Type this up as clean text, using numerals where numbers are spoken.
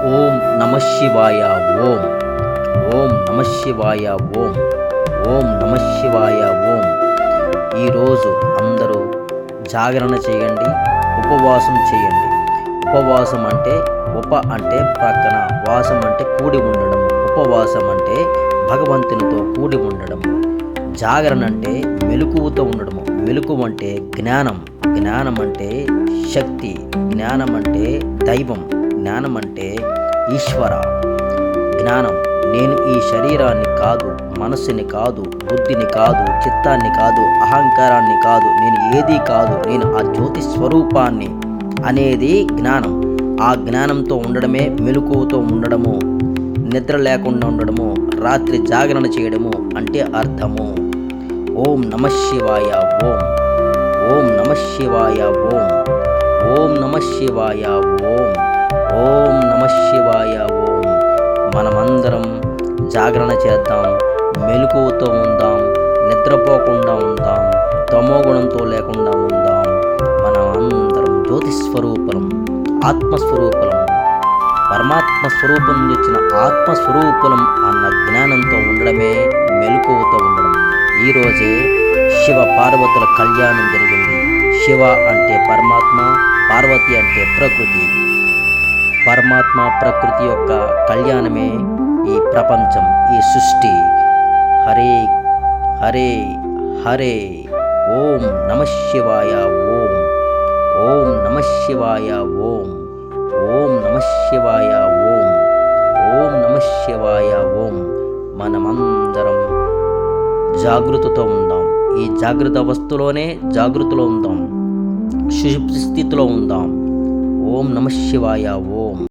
ఓం నమ శివాయ. ఓం ఓం నమ శివాయ. ఓం ఓం నమ శివాయ. ఓం. ఈరోజు అందరూ జాగరణ చేయండి, ఉపవాసం చేయండి. ఉపవాసం అంటే అంటే ప్రక్కన, వాసం అంటే కూడి ఉండడం. ఉపవాసం అంటే భగవంతునితో కూడి ఉండడం. జాగరణ అంటే మెలకువతో ఉండడము. మెలకువ అంటే జ్ఞానం. జ్ఞానం అంటే శక్తి. జ్ఞానం అంటే దైవం. జ్ఞానం అంటే ఈశ్వర. జ్ఞానం నేను ఈ శరీరాన్ని కాదు, మనస్సుని కాదు, బుద్ధిని కాదు, చిత్తాన్ని కాదు, అహంకారాన్ని కాదు, నేను ఏదీ కాదు, నేను ఆ జ్యోతి స్వరూపాన్ని అనేది జ్ఞానం. ఆ జ్ఞానంతో ఉండడమే మెలకువతో ఉండడము, నిద్ర లేకుండా ఉండడము, రాత్రి జాగరణ చేయడము అంటే అర్థము. ఓం నమ శివాయ. ఓం ఓం నమ శివాయ. ఓం ఓం నమ శివాయ. ఓం ఓం నమ శివాయ. ఓం. మనమందరం జాగరణ చేద్దాం, మెలకువతో ఉందాం, నిద్రపోకుండా ఉందాం, తమోగుణంతో లేకుండా ఉందాం. మనం అందరం జ్యోతి స్వరూపం, ఆత్మస్వరూపం, పరమాత్మ స్వరూపం నుంచి వచ్చిన ఆత్మస్వరూపం అన్న జ్ఞానంతో ఉండడమే మెలకువతో ఉండడం. ఈరోజే శివ పార్వతుల కళ్యాణం జరిగింది. శివ అంటే పరమాత్మ, పార్వతి అంటే ప్రకృతి. పరమాత్మ ప్రకృతి యొక్క కళ్యాణమే ఈ ప్రపంచం, ఈ సృష్టి. హరే హరే హరే. ఓం నమ శివాయ. ఓం ఓం నమ శివాయ. ఓం ఓం నమ శివాయ. ఓం ఓం నమ శివాయ. ఓం. మనమందరం జాగృతతో ఉందాం. ఈ జాగృత అవస్థలోనే జాగృతిలో ఉందాం, సుషుప్తి స్థితిలో ఉందాం. ఓం నమ శివాయ.